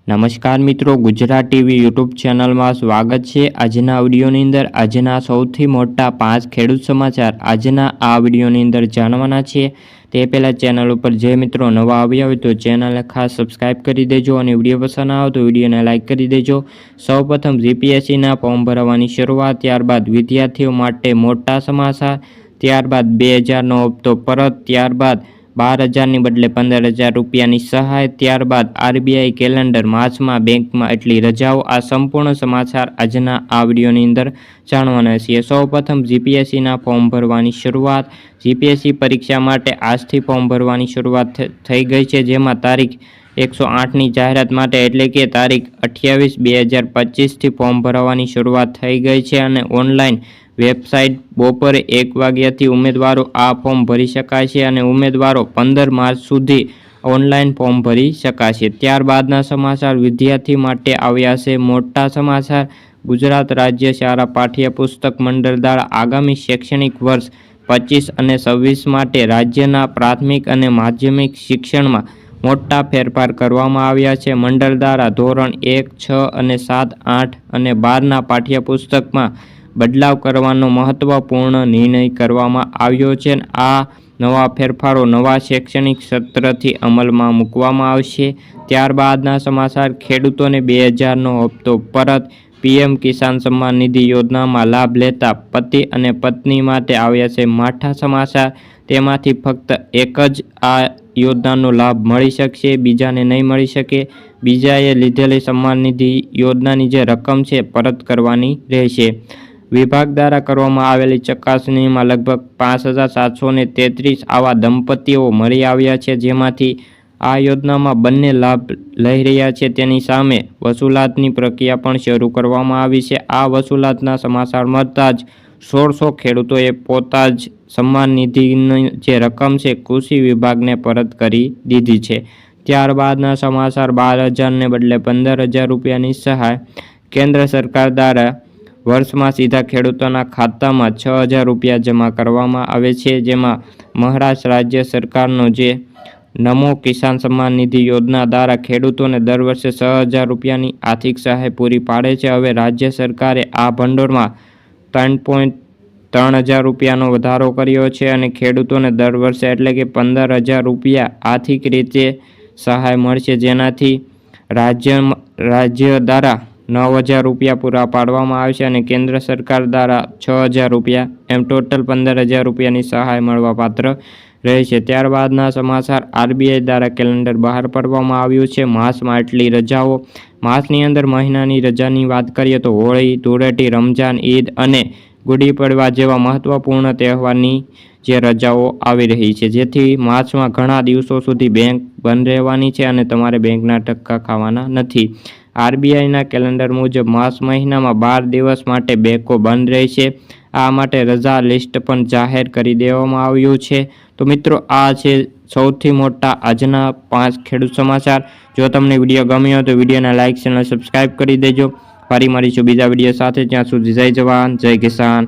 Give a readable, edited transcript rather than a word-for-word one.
નમસ્કાર મિત્રો, Gujarat TV YouTube ચેનલમાં સ્વાગત છે। આજના વિડીયોની અંદર આજના સૌથી મોટા 5 ખેડૂત સમાચાર આજના આ વિડીયોની અંદર જાણવાના છે। તે પહેલાં ચેનલ ઉપર જે મિત્રો નવા આવ્યા હોય તો ચેનલને ખાસ સબસ્ક્રાઇબ કરી દેજો અને વિડીયો પસંદ આવે તો વિડીયોને લાઇક કરી દેજો। સૌપ્રથમ જીપીએસસીના ફોર્મ ભરવાની શરૂઆત, ત્યારબાદ વિદ્યાર્થીઓ માટે મોટા સમાચાર, ત્યારબાદ 2000નો હપ્તો પરત, ત્યારબાદ 12,000ની બદલે 15,000 રૂપિયાની સહાય, ત્યારબાદ આરબીઆઈ કેલેન્ડર, માર્ચમાં બેંકમાં એટલી રજાઓ। આ સંપૂર્ણ સમાચાર આજના આ વિડીયોની અંદર જાણવાના છીએ। સૌપ્રથમ જીપીએસસીના ફોર્મ ભરવાની શરૂઆત। જીપીએસસી પરીક્ષા માટે આજથી ફોર્મ ભરવાની શરૂઆત થઈ ગઈ છે, જેમાં તારીખ 108ની જાહેરાત માટે એટલે કે તારીખ 28/2025થી ફોર્મ ભરવાની શરૂઆત થઈ ગઈ છે અને ઓનલાઈન વેબસાઇટ બપોરે 1 વાગ્યાથી ઉમેદવારો આ ફોર્મ ભરી શકાશે અને ઉમેદવારો 15 માર્ચ સુધી ઓનલાઈન ફોર્મ ભરી શકાશે। ત્યારબાદના સમાચાર વિદ્યાર્થી માટે આવ્યા છે મોટા સમાચાર। ગુજરાત રાજ્ય શાળા પાઠ્યપુસ્તક મંડળ દ્વારા આગામી શૈક્ષણિક વર્ષ 25 અને 26 માટે રાજ્યના પ્રાથમિક અને માધ્યમિક શિક્ષણમાં મોટા ફેરફાર કરવામાં આવ્યા છે। મંડળ દ્વારા ધોરણ 1, 6 અને 7, 8 અને 12ના પાઠ્યપુસ્તકમાં બદલાવ કરવાનો મહત્વપૂર્ણ નિર્ણય કરવામાં આવ્યો છે। આ નવા ફેરફારો નવા શૈક્ષણિક સત્રથી અમલમાં મૂકવામાં આવશે। ત્યારબાદના સમાચાર ખેડૂતોને 2000નો હપ્તો પરત। પીએમ કિસાન સન્માન નિધિ યોજનામાં લાભ લેતા પતિ અને પત્ની માટે આવ્યા છે મોટા સમાચાર। તેમાંથી ફક્ત એક જ આ યોજનાનો લાભ મળી શકશે, બીજાને નહીં મળી શકે। બીજાએ લીધેલી સન્માન નિધિ યોજનાની જે રકમ છે પરત કરવાની રહેશે। વિભાગ દ્વારા કરવામાં આવેલી ચકાસણીમાં લગભગ 5,733 આવા દંપતીઓ મળી આવ્યા છે, જેમાંથી આ યોજનામાં બંને લાભ લઈ રહ્યા છે તેની સામે વસૂલાતની પ્રક્રિયા પણ શરૂ કરવામાં આવી છે। આ વસૂલાતના સમાચાર મળતા જ 1,600 ખેડૂતોએ પોતા જ સન્માન નિધિની જે રકમ છે કૃષિ વિભાગને પરત કરી દીધી છે। ત્યારબાદના સમાચાર 12,000ને બદલે 15,000 રૂપિયાની સહાય। કેન્દ્ર સરકાર દ્વારા વર્ષમાં સીધા ખેડૂતોના ખાતામાં 6,000 રૂપિયા જમા કરવામાં આવે છે, જેમાં મહારાષ્ટ્ર રાજ્ય સરકારનો જે નમો કિસાન સન્માન નિધિ યોજના દ્વારા ખેડૂતોને દર વર્ષે 6,000 રૂપિયાની આર્થિક સહાય પૂરી પાડે છે। હવે રાજ્ય સરકારે આ ભંડોળમાં 3,300 રૂપિયાનો વધારો કર્યો છે અને ખેડૂતોને દર વર્ષે એટલે કે 15,000 રૂપિયા આર્થિક રીતે સહાય મળશે, જેનાથી રાજ્ય દ્વારા 9,000 રૂપિયા પૂરા પાડવામાં આવશે અને કેન્દ્ર સરકાર દ્વારા 6,000 રૂપિયા, એમ ટોટલ 15,000 રૂપિયાની સહાય મળવાપાત્ર રહેશે। ત્યારબાદના સમાચાર આરબીઆઈ દ્વારા કેલેન્ડર બહાર પાડવામાં આવ્યું છે। માસમાં એટલી રજાઓ। માસની અંદર મહિનાની રજાની વાત કરીએ તો હોળી, ધૂળેટી, રમજાન, ઈદ અને ગુડી પડવા જેવા મહત્વપૂર્ણ તહેવારની જે રજાઓ આવી રહી છે, જેથી માર્ચમાં ઘણા દિવસો સુધી બેંક બંધ રહેવાની છે અને તમારે બેંકના ધક્કા ખાવાના નથી। આરબીઆઈના કેલેન્ડર મુજબ માર્ચ મહિનામાં 12 દિવસ માટે બેંકો બંધ રહેશે। આ માટે રજા લિસ્ટ પણ જાહેર કરી દેવામાં આવ્યું છે। તો મિત્રો, આ છે સૌથી મોટા આજના 5 ખેડૂત સમાચાર। જો તમને વિડીયો ગમ્યો તો વિડીયોને લાઇક, ચેનલ સબસ્ક્રાઇબ કરી દેજો। ફરી મળીશું બીજા વિડીયો સાથે। ત્યાં સુધી જય જવાન, જય કિસાન।